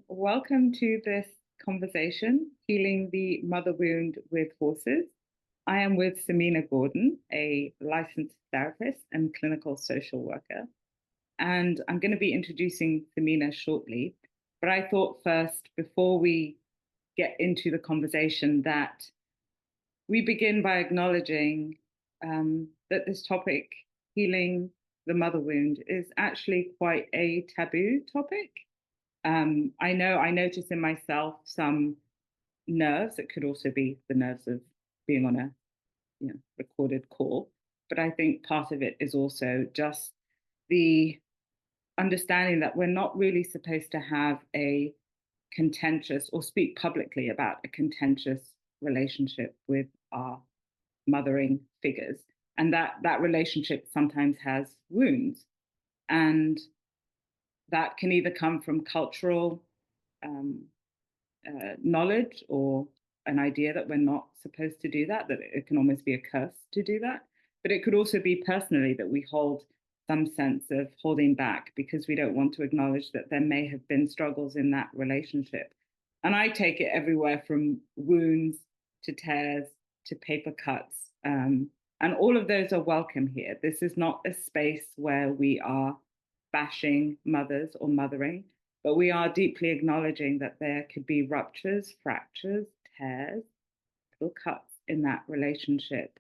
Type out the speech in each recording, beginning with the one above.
Welcome to this conversation, Healing the Mother Wound with Horses. I am with Samina Gordon, a licensed therapist and clinical social worker. And I'm going to be introducing Samina shortly. But I thought first, before we get into the conversation, that we begin by acknowledging that this topic, healing the mother wound, is actually quite a taboo topic. I notice in myself some nerves. It could also be the nerves of being on a recorded call. But I think part of it is also just the understanding that we're not really supposed to have a contentious or speak publicly about a contentious relationship with our mothering figures. And that relationship sometimes has wounds. And that can either come from cultural um, knowledge or an idea that we're not supposed to do that it can almost be a curse to do that. But it could also be personally that we hold some sense of holding back because we don't want to acknowledge that there may have been struggles in that relationship. And I take it everywhere from wounds to tears to paper cuts. And all of those are welcome here. This is not a space where we are bashing mothers or mothering, but we are deeply acknowledging that there could be ruptures, fractures, tears, little cuts in that relationship.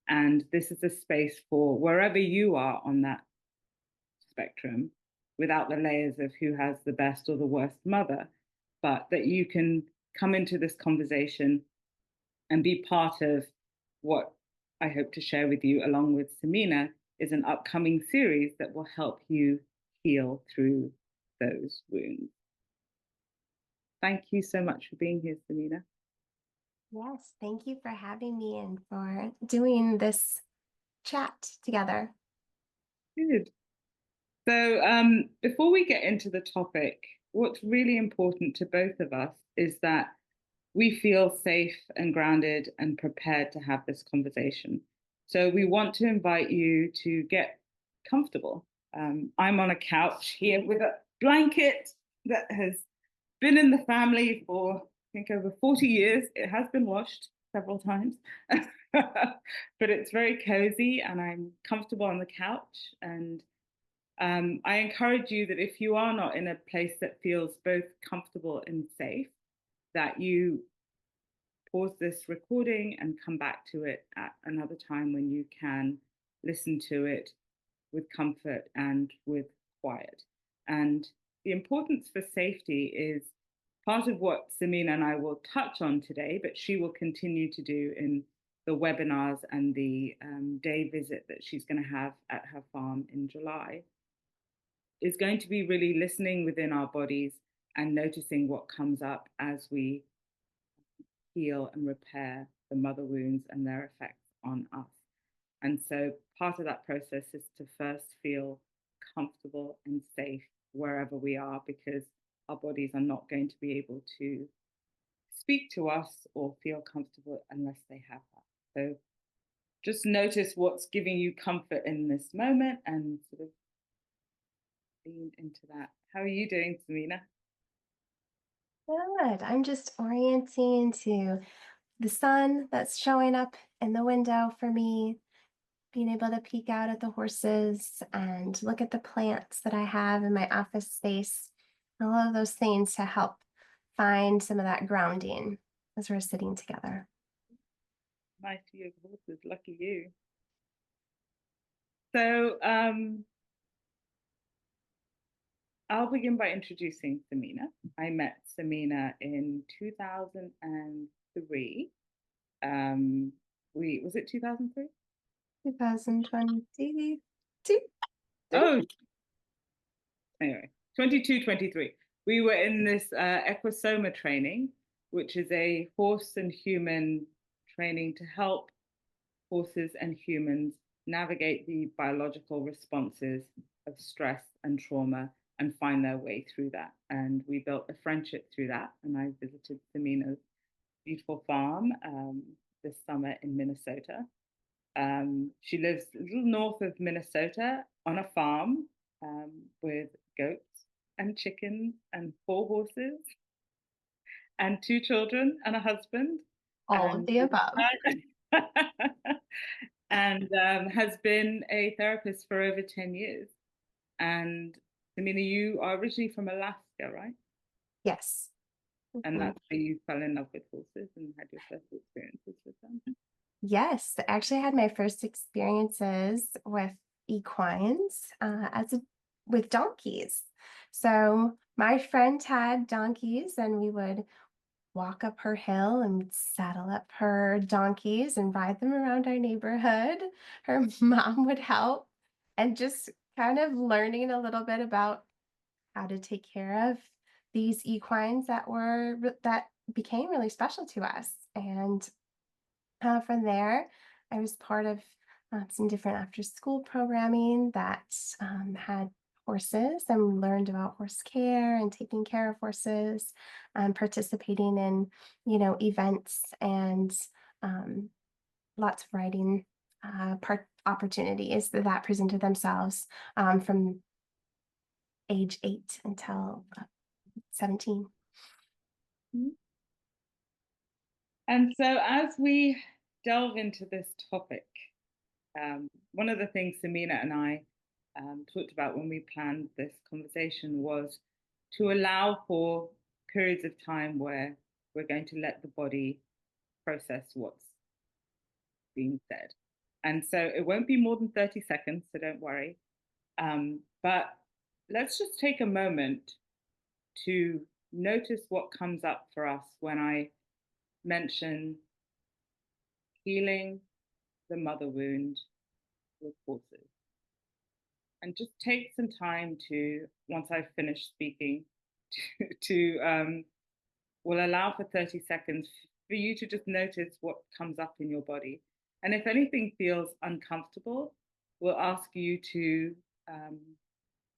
And this is a space for wherever you are on that spectrum, without the layers of who has the best or the worst mother, but that you can come into this conversation and be part of what I hope to share with you, along with Samina, is an upcoming series that will help you heal through those wounds. Thank you so much for being here, Samina. Yes, thank you for having me and for doing this chat together. Good. So, before we get into the topic, what's really important to both of us is that we feel safe and grounded and prepared to have this conversation. So, we want to invite you to get comfortable. I'm on a couch here with a blanket that has been in the family for, I think, over 40 years. It has been washed several times, but it's very cozy and I'm comfortable on the couch. And I encourage you that if you are not in a place that feels both comfortable and safe, that you pause this recording and come back to it at another time when you can listen to it with comfort and with quiet. And the importance for safety is part of what Samina and I will touch on today, but she will continue to do in the webinars and the day visit that she's going to have at her farm in July, is going to be really listening within our bodies and noticing what comes up as we heal and repair the mother wounds and their effects on us. And so part of that process is to first feel comfortable and safe wherever we are, because our bodies are not going to be able to speak to us or feel comfortable unless they have that. So just notice what's giving you comfort in this moment and sort of lean into that. How are you doing, Samina? Good. I'm just orienting to the sun that's showing up in the window for me, being able to peek out at the horses and look at the plants that I have in my office space. All of those things to help find some of that grounding as we're sitting together. Nice to your horses, lucky you. So I'll begin by introducing Samina. I met Samina in 2003. We was it 2003? 2022. Oh, anyway, 22, 23. We were in this equisoma training, which is a horse and human training to help horses and humans navigate the biological responses of stress and trauma and find their way through that. And we built a friendship through that. And I visited Samina's beautiful farm this summer in Minnesota. She lives a little north of Minnesota on a farm with goats. and chickens and 4 horses and 2 children and a husband All of and the above. and has been a therapist for over 10 years. And Samina, you are originally from Alaska, right? Yes. And Mhm. that's where you fell in love with horses and had your first experiences with them. Yes, I actually had my first experiences with equines with donkeys. So my friend had donkeys, and we would walk up her hill and we'd saddle up her donkeys and ride them around our neighborhood. Her mom would help, and just kind of learning a little bit about how to take care of these equines that became really special to us. And from there, I was part of some different after school programming that had horses, and we learned about horse care and taking care of horses, participating in, events and um, lots of riding part opportunities that presented themselves from age 8 until 17. Mhm. And so, as we delve into this topic, one of the things Samina and I talked about when we planned this conversation was to allow for periods of time where we're going to let the body process what's being said. And so it won't be more than 30 seconds, so don't worry. But let's just take a moment to notice what comes up for us when I mention healing the mother wound with horses. And just take some time to, once I've finished speaking, will allow for 30 seconds for you to just notice what comes up in your body. And if anything feels uncomfortable, we'll ask you to um,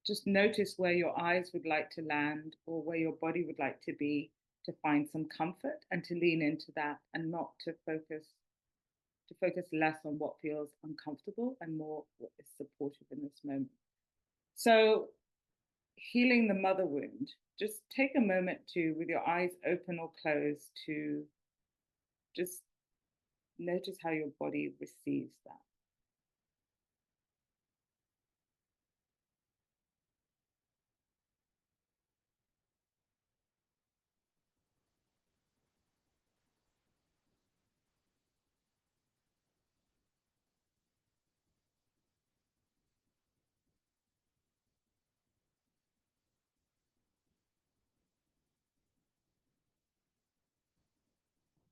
just notice where your eyes would like to land or where your body would like to be, to find some comfort and to lean into that, and not to focus less on what feels uncomfortable and more what is supportive in this moment. So, healing the mother wound, just take a moment to, with your eyes open or closed, to just notice how your body receives that.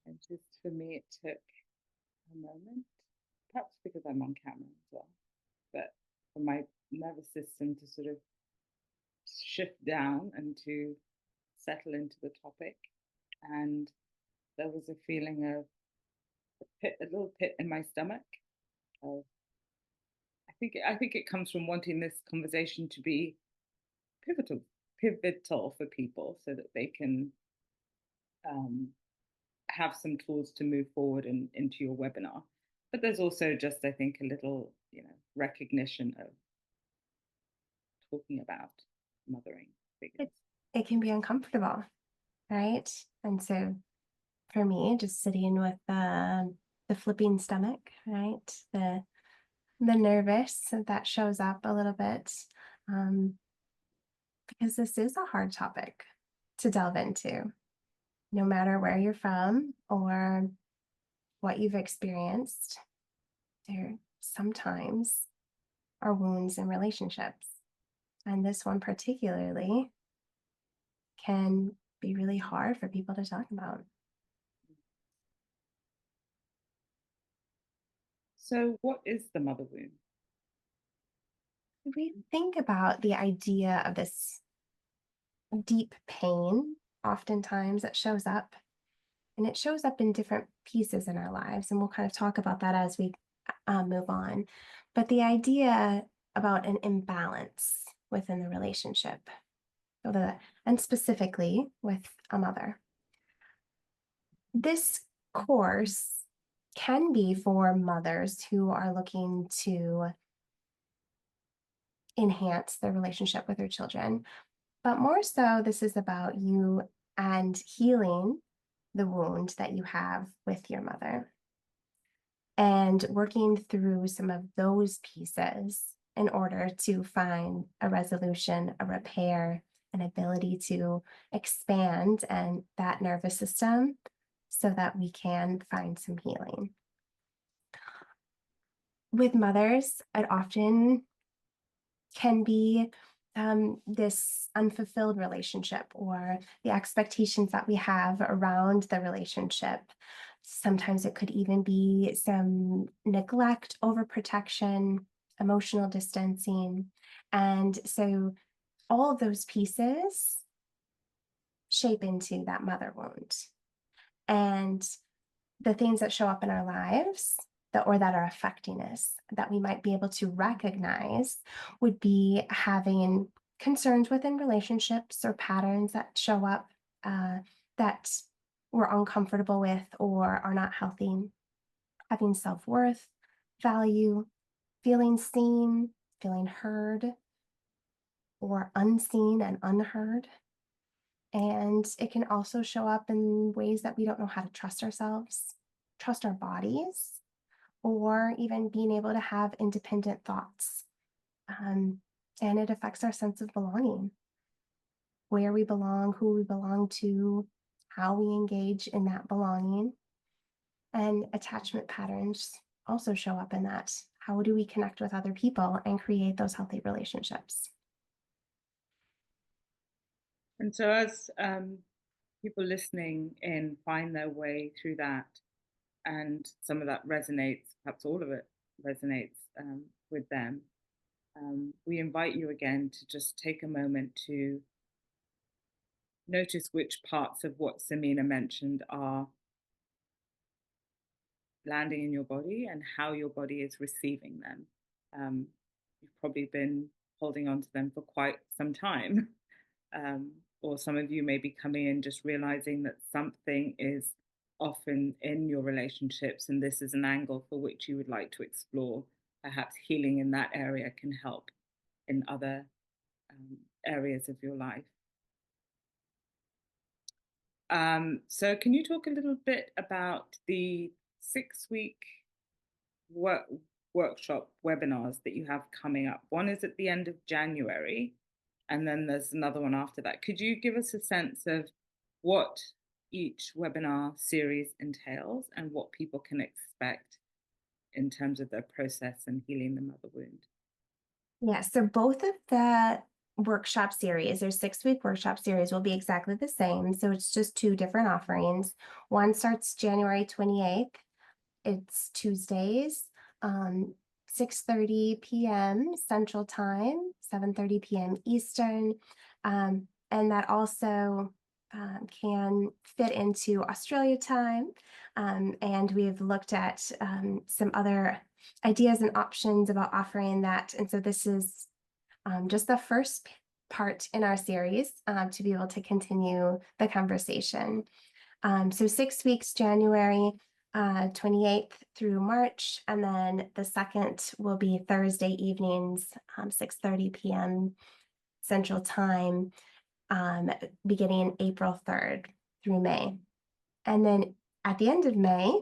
And just for me, it took a moment, perhaps because I'm on camera as well, but for my nervous system to sort of shift down and to settle into the topic. And there was a feeling of a little pit in my stomach. Of, I think it comes from wanting this conversation to be pivotal, pivotal for people, so that they can um, have some tools to move forward into your webinar. But there's also just, I think, a little, recognition of talking about mothering figures. It can be uncomfortable, right? And so for me, just sitting with the flipping stomach, right? The nervous that shows up a little bit, because this is a hard topic to delve into, no matter where you're from or what you've experienced. There sometimes are wounds in relationships, and this one particularly can be really hard for people to talk about. So, what is the mother wound? We think about the idea of this deep pain, oftentimes that shows up, and it shows up in different pieces in our lives. And we'll kind of talk about that as we move on. But the idea about an imbalance within the relationship, and specifically with a mother. This course can be for mothers who are looking to enhance their relationship with their children, But more so, this is about you and healing the wound that you have with your mother and working through some of those pieces in order to find a resolution, a repair, an ability to expand and that nervous system so that we can find some healing. With mothers, it often can be this unfulfilled relationship or the expectations that we have around the relationship. Sometimes it could even be some neglect, overprotection, emotional distancing. And so all of those pieces shape into that mother wound. And the things that show up in our lives or that are affecting us that we might be able to recognize would be having concerns within relationships or patterns that show up that we're uncomfortable with or are not healthy, having self-worth, value, feeling seen, feeling heard, or unseen and unheard. And it can also show up in ways that we don't know how to trust ourselves, trust our bodies, or even being able to have independent thoughts. And it affects our sense of belonging, where we belong, who we belong to, how we engage in that belonging. And attachment patterns also show up in that. How do we connect with other people and create those healthy relationships? And so, as people listening in find their way through that, and some of that resonates, perhaps all of it resonates with them, we invite you again to just take a moment to notice which parts of what Samina mentioned are landing in your body and how your body is receiving them. Um, you've probably been holding on to them for quite some time. Or some of you may be coming in just realizing that something is often in your relationships, and this is an angle for which you would like to explore. Perhaps healing in that area can help in other areas of your life. So, can you talk a little bit about the 6-week work workshop webinars that you have coming up? One is at the end of January, and then there's another one after that. Could you give us a sense of what each webinar series entails and what people can expect in terms of their process and healing the mother wound? Yeah, so both of the workshop series, their 6-week workshop series, will be exactly the same. So it's just two different offerings. One starts January 28th. It's Tuesdays, 6:30 p.m. Central Time, 7:30 p.m. Eastern. And that also can fit into Australia time. And we've looked at some other ideas and options about offering that. And so this is just the first part in our series to be able to continue the conversation. So 6 weeks, January 28th through March, and then the second will be Thursday evenings, 6:30 p.m. Central Time, beginning April 3rd through May. And then at the end of May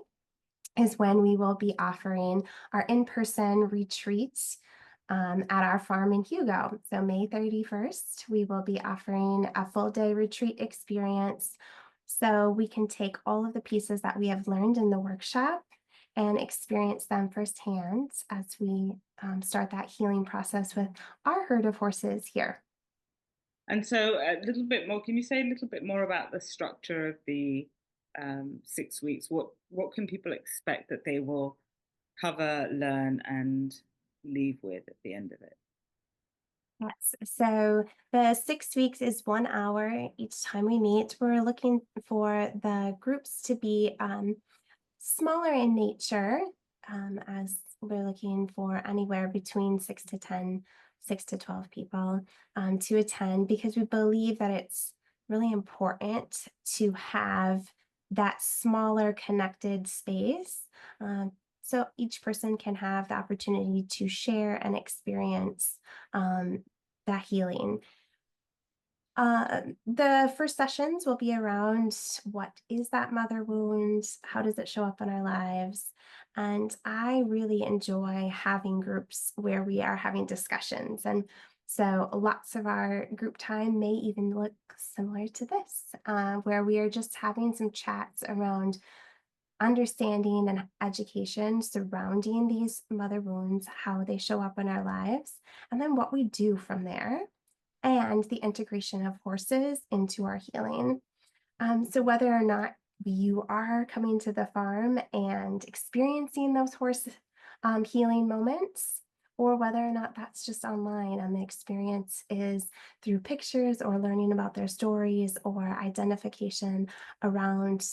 is when we will be offering our in-person retreats at our farm in Hugo. So May 31st, we will be offering a full day retreat experience. So we can take all of the pieces that we have learned in the workshop and experience them firsthand as we start that healing process with our herd of horses here. And so, a little bit more. Can you say a little bit more about the structure of the 6 weeks? What can people expect that they will cover, learn, and leave with at the end of it? Yes. So the 6 weeks is 1 hour each time we meet. We're looking for the groups to be smaller in nature, as we're looking for anywhere between 6 to 10, 6 to 12 people to attend, because we believe that it's really important to have that smaller connected space. So each person can have the opportunity to share and experience that healing. The first sessions will be around what is that mother wound? How does it show up in our lives? And I really enjoy having groups where we are having discussions. And so lots of our group time may even look similar to this, where we are just having some chats around understanding and education surrounding these mother wounds, how they show up in our lives, and then what we do from there and the integration of horses into our healing. So, whether or not you are coming to the farm and experiencing those horse healing moments, or whether or not that's just online and the experience is through pictures or learning about their stories or identification around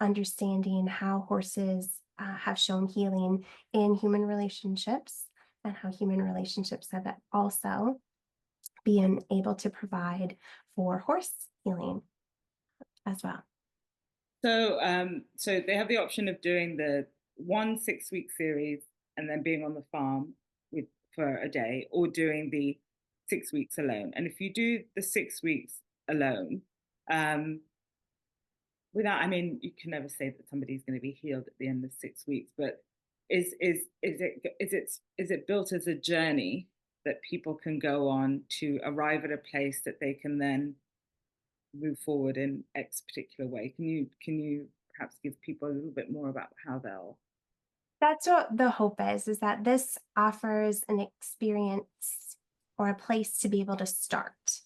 understanding how horses have shown healing in human relationships and how human relationships have also being able to provide for horse healing as well. So they have the option of doing the 1 6-week series and then being on the farm with for a day, or doing the 6 weeks alone. And if you do the 6 weeks alone, um, without, I mean, you can never say that somebody's going to be healed at the end of 6 weeks, but is it built as a journey that people can go on to arrive at a place that they can then move forward in X particular way? Can you perhaps give people a little bit more about how they'll? That's what the hope is that this offers an experience or a place to be able to start.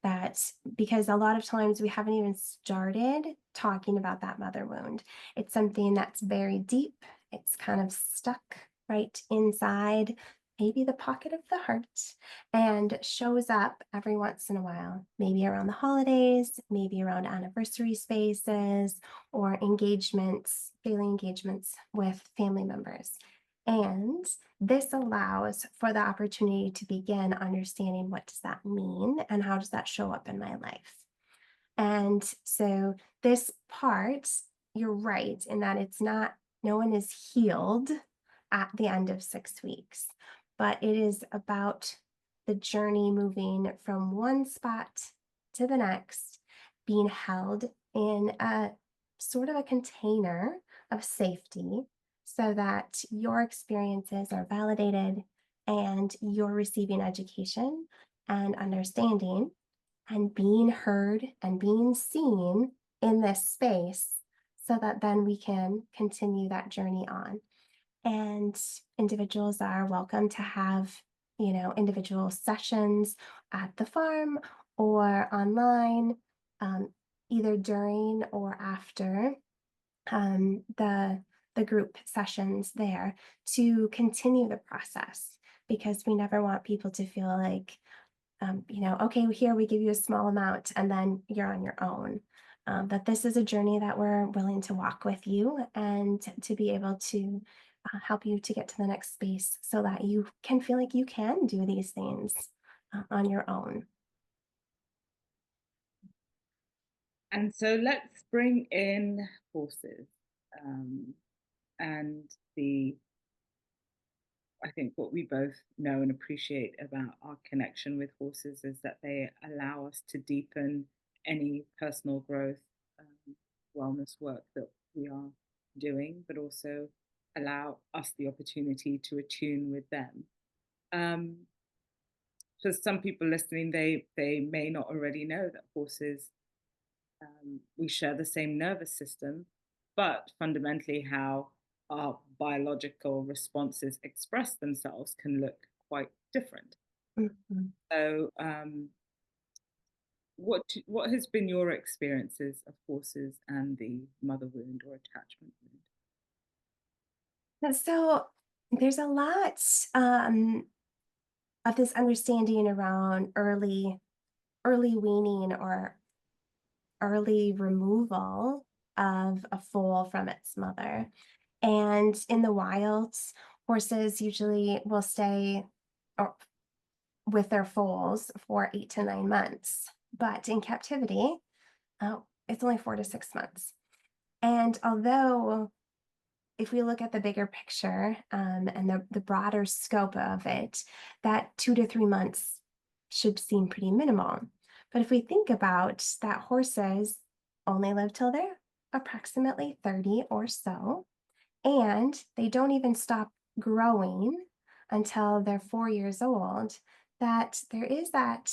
That because a lot of times we haven't even started talking about that mother wound. It's something that's very deep. It's kind of stuck right inside, maybe the pocket of the heart, and shows up every once in a while, maybe around the holidays, maybe around anniversary spaces, or engagements, daily engagements with family members. And this allows for the opportunity to begin understanding what does that mean and how does that show up in my life. And so this part, you're right in that it's not, no one is healed at the end of 6 weeks, but it is about the journey moving from one spot to the next, being held in a sort of a container of safety so that your experiences are validated and you're receiving education and understanding and being heard and being seen in this space so that then we can continue that journey on. And individuals are welcome to have, individual sessions at the farm or online, um, either during or after the group sessions there to continue the process because we never want people to feel like okay, here we give you a small amount and then you're on your own. That this is a journey that we're willing to walk with you and to be able to help you to get to the next space so that you can feel like you can do these things on your own. And so let's bring in horses, um, and the I think what we both know and appreciate about our connection with horses is that they allow us to deepen any personal growth, wellness work that we are doing, but also allow us the opportunity to attune with them. Um, for some people listening, they may not already know that horses, we share the same nervous system, but fundamentally how our biological responses express themselves can look quite different. Mhm. So, what has been your experiences of horses and the mother wound or attachment wound? And so there's a lot of this understanding around early weaning or early removal of a foal from its mother. And in the wild, horses usually will stay or with their foals for 8 to 9 months. But in captivity, it's only 4 to 6 months. And although, if we look at the bigger picture and the broader scope of it, that 2 to 3 months should seem pretty minimal. But if we think about that, horses only live till they're approximately 30 or so, and they don't even stop growing until they're 4 years old, that there is that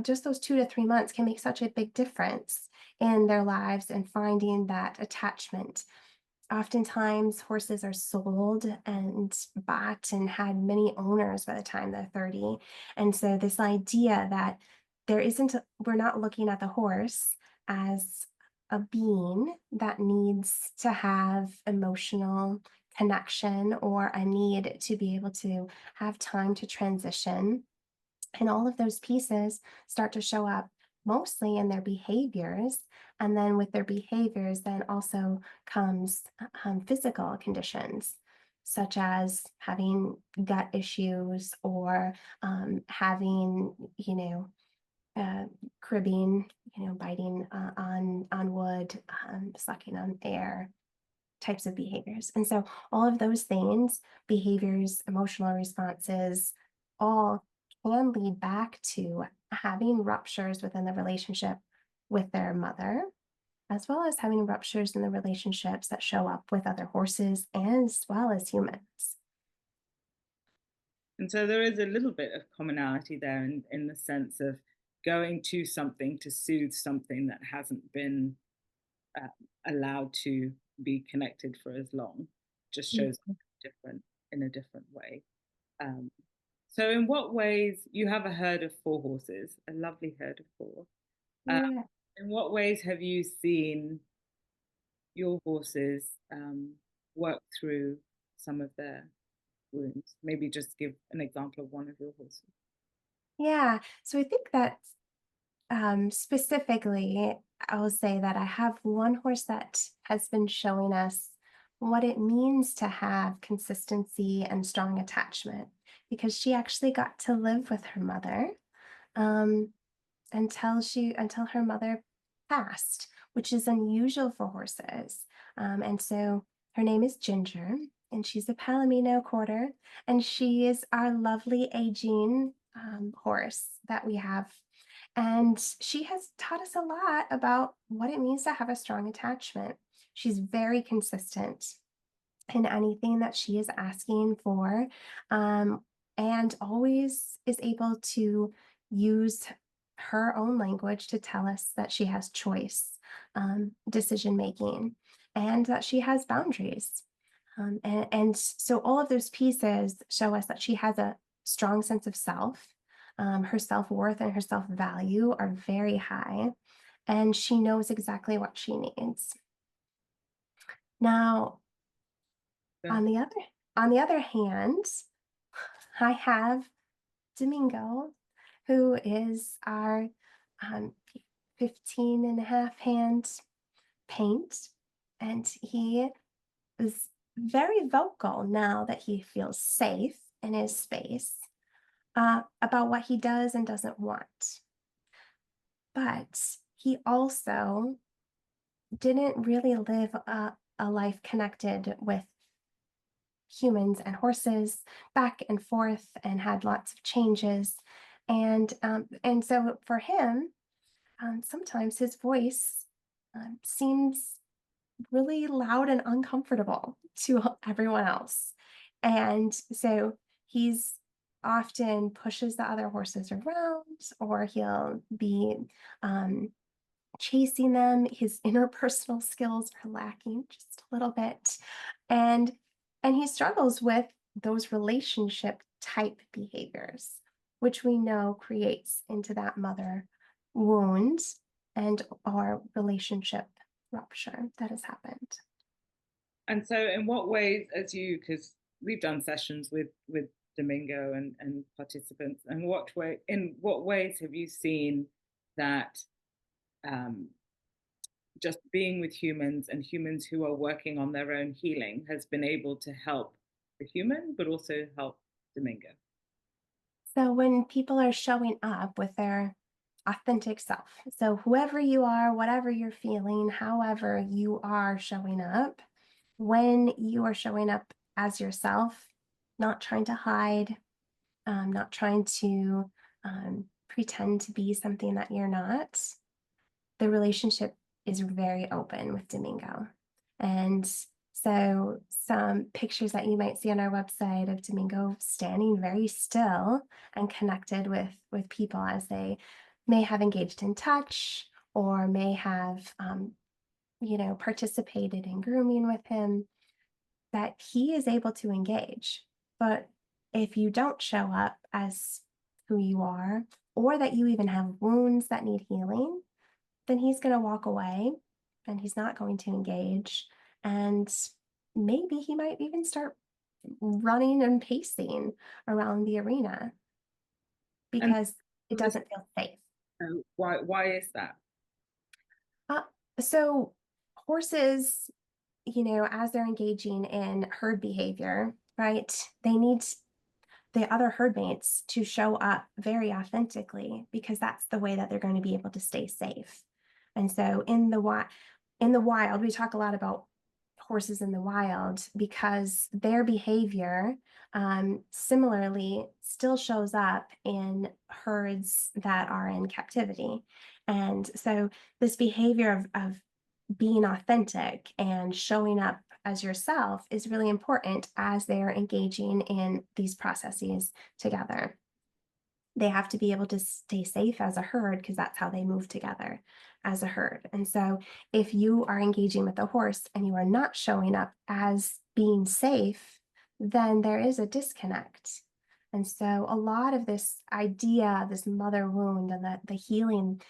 just those 2 to 3 months can make such a big difference in their lives and finding that attachment. Oftentimes, horses are sold and bought and had many owners by the time they're 30. And so, this idea that we're not looking at the horse as a being that needs to have emotional connection or a need to be able to have time to transition, and all of those pieces start to show up mostly in their behaviors. And then with their behaviors, then also comes physical conditions, such as having gut issues or having, uh, cribbing, biting on wood, sucking on air, types of behaviors. And so all of those things, behaviors, emotional responses, all can lead back to having ruptures within the relationship with their mother, as well as having ruptures in the relationships that show up with other horses as well as humans. And so there is a little bit of commonality there in the sense of going to something to soothe something that hasn't been uh, allowed to be connected for as long. Just shows Mhm. different in a different way. Um, so, in what ways you have a herd of four horses, a lovely herd of four? Uh, Yeah. in what ways have you seen your horses work through some of their wounds? Maybe just give an example of one of your horses. Yeah. So I think that specifically, I'll say that I have one horse that has been showing us what it means to have consistency and strong attachment because she actually got to live with her mother. Um, until her mother passed, which is unusual for horses. And so her name is Ginger, and she's a Palomino quarter, and she is our lovely aging horse that we have. And she has taught us a lot about what it means to have a strong attachment. She's very consistent in anything that she is asking for, um, and always is able to use her own language to tell us that she has choice, decision making, and that she has boundaries. And so all of those pieces show us that she has a strong sense of self. Her self worth and her self value are very high, and she knows exactly what she needs. Now, Go On the other on the other hand, I have Domingo, who is our um, 15 and a half hand paint. And he is very vocal now that he feels safe in his space about what he does and doesn't want. But he also didn't really live a life connected with humans and horses back and forth and had lots of changes. And so for him, sometimes his voice seems really loud and uncomfortable to everyone else. And so he's often pushes the other horses around, or he'll be um, chasing them. His interpersonal skills are lacking just a little bit. And and he struggles with those relationship type behaviors, which we know creates into that mother wound and our relationship rupture that has happened. And so, in what ways, as you, because we've done sessions with Domingo and participants, and in what ways have you seen that um, just being with humans and humans who are working on their own healing has been able to help the human, but also help Domingo? So when people are showing up with their authentic self, so whoever you are, whatever you're feeling, however you are showing up, when you are showing up as yourself, not trying to hide, not trying to pretend to be something that you're not, the relationship is very open with Domingo. And so some pictures that you might see on our website of Domingo standing very still and connected with people as they may have engaged in touch or may have participated in grooming with him, that he is able to engage. But if you don't show up as who you are, or that you even have wounds that need healing, then he's going to walk away and he's not going to engage. And maybe he might even start running and pacing around the arena And because it doesn't feel safe. why is that? Uh, so horses, as they're engaging in herd behavior, right, they need the other herd mates to show up very authentically because that's the way that they're going to be able to stay safe. And so in the wild, we talk a lot about horses in the wild because their behavior similarly still shows up in herds that are in captivity. And so this behavior of being authentic and showing up as yourself is really important as they're engaging in these processes together. They have to be able to stay safe as a herd because that's how they move together as a herd. And so if you are engaging with a horse and you are not showing up as being safe, then there is a disconnect. And so a lot of this idea, this mother wound and the healing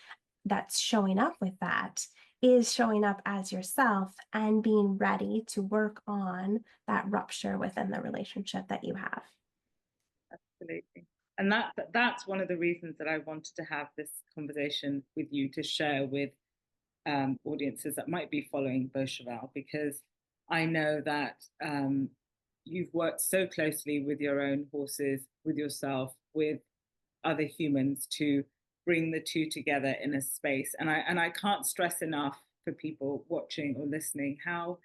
that's showing up with that is showing up as yourself and being ready to work on that rupture within the relationship that you have. Absolutely. And that's one of the reasons that I wanted to have this conversation with you to share with audiences that might be following Beaucheval, because I know that you've worked so closely with your own horses, with yourself, with other humans to bring the two together in a space. And I can't stress enough for people watching or listening how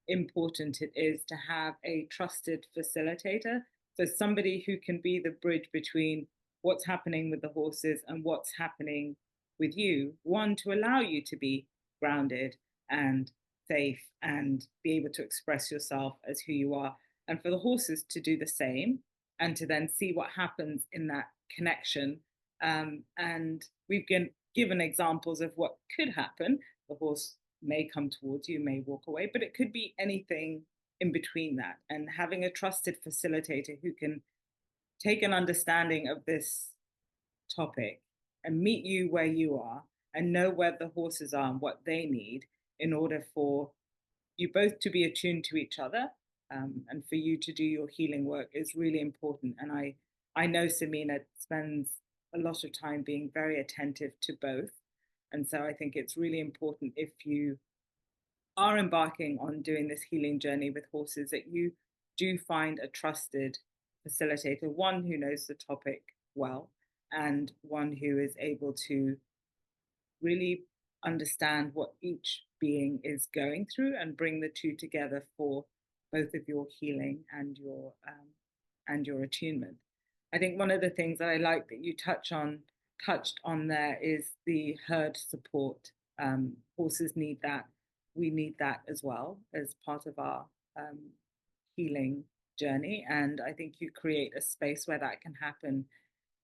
important it is to have a trusted facilitator. So somebody who can be the bridge between what's happening with the horses and what's happening with you. One, to allow you to be grounded and safe and be able to express yourself as who you are. And for the horses to do the same and to then see what happens in that connection. And we've given examples of what could happen. The horse may come towards you, may walk away, but it could be anything in between that. And having a trusted facilitator who can take an understanding of this topic and meet you where you are and know where the horses are and what they need in order for you both to be attuned to each other, and for you to do your healing work is really important. And I know Samina spends a lot of time being very attentive to both. And so I think it's really important, if you are embarking on doing this healing journey with horses, that you do find a trusted facilitator, one who knows the topic well and one who is able to really understand what each being is going through and bring the two together for both of your healing and your attunement. I think one of the things that I like that you touched on there is the herd support. Horses need that. We need that as well as part of our healing journey. And I think you create a space where that can happen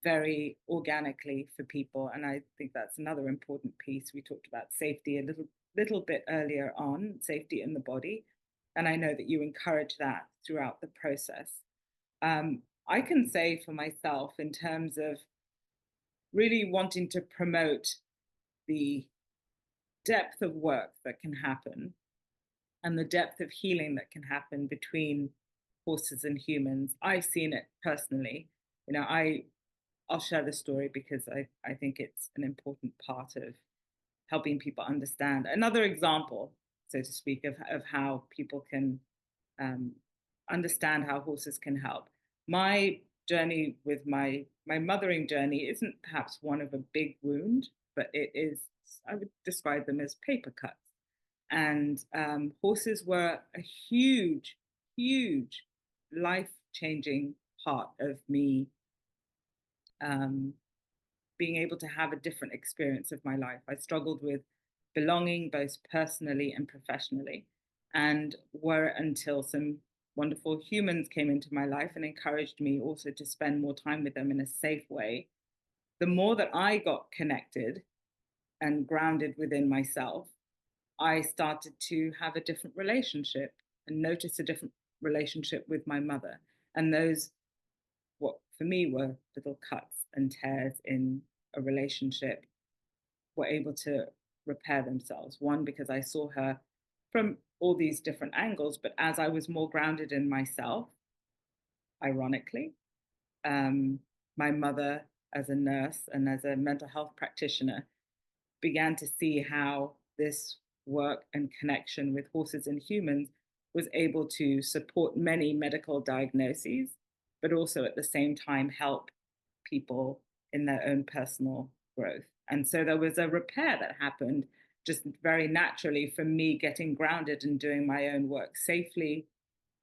very organically for people. And I think that's another important piece. We talked about safety a little bit earlier on, safety in the body. And I know that you encourage that throughout the process. I can say for myself, in terms of really wanting to promote the depth of work that can happen and the depth of healing that can happen between horses and humans, I've seen it personally. I'll share the story because I think it's an important part of helping people understand. Another example, so to speak, of how people can understand how horses can help. My journey with my mothering journey isn't perhaps one of a big wound, but it is, I would describe them as paper cuts. And horses were a huge, huge life changing part of me being able to have a different experience of my life. I struggled with belonging both personally and professionally, and were until some wonderful humans came into my life and encouraged me also to spend more time with them in a safe way. The more that I got connected and grounded within myself, I started to have a different relationship and notice a different relationship with my mother. And those, what for me were little cuts and tears in a relationship, were able to repair themselves. One, because I saw her from all these different angles, but as I was more grounded in myself, ironically, um, my mother, as a nurse and as a mental health practitioner, began to see how this work and connection with horses and humans was able to support many medical diagnoses, but also at the same time help people in their own personal growth. And so there was a repair that happened just very naturally from me getting grounded and doing my own work safely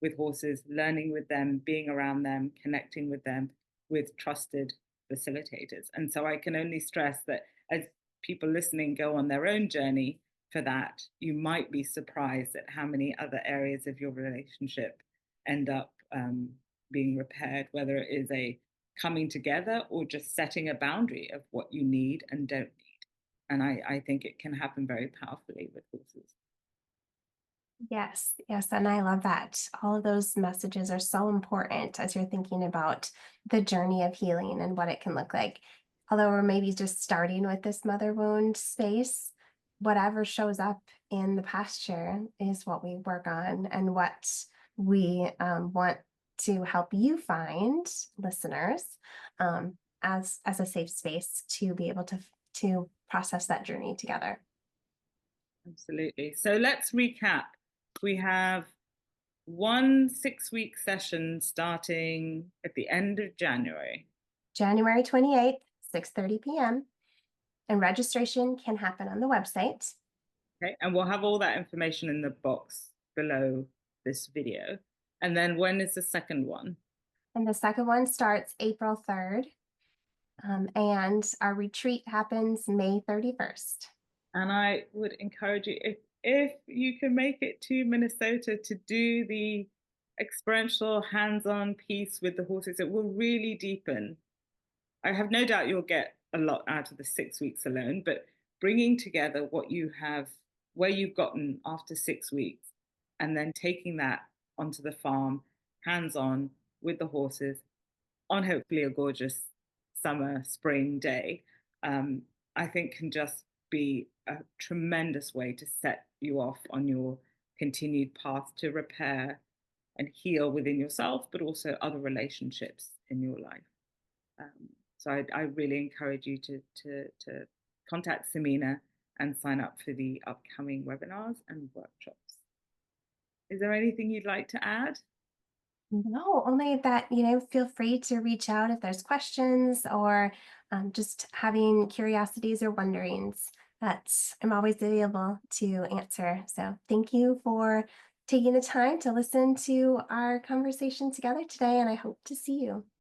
with horses, learning with them, being around them, connecting with them with trusted facilitators. And so I can only stress that as people listening go on their own journey for that, you might be surprised at how many other areas of your relationship end up being repaired, whether it is a coming together or just setting a boundary of what you need and don't need. And I think it can happen very powerfully with horses. Yes, yes, and I love that. All of those messages are so important as you're thinking about the journey of healing and what it can look like. Although we're maybe just starting with this mother wound space, whatever shows up in the pasture is what we work on and what we want to help you find, listeners, as a safe space to be able to process that journey together. Absolutely. So let's recap. We have one 6 week session starting at the end of January. January 28th, 6:30 p.m. And registration can happen on the website. Okay. And we'll have all that information in the box below this video. And then when is the second one? And the second one starts April 3rd. And our retreat happens May 31st. And I would encourage you, if you can make it to Minnesota, to do the experiential hands-on piece with the horses. It will really deepen. I have no doubt you'll get a lot out of the 6 weeks alone, but bringing together what you have, where you've gotten after 6 weeks, and then taking that onto the farm, hands-on with the horses, on hopefully a gorgeous summer, spring day, I think can just be a tremendous way to set you off on your continued path to repair and heal within yourself, but also other relationships in your life. So I really encourage you to contact Samina and sign up for the upcoming webinars and workshops. Is there anything you'd like to add? No, only that, feel free to reach out if there's questions or just having curiosities or wonderings that I'm always available to answer. So thank you for taking the time to listen to our conversation together today, and I hope to see you.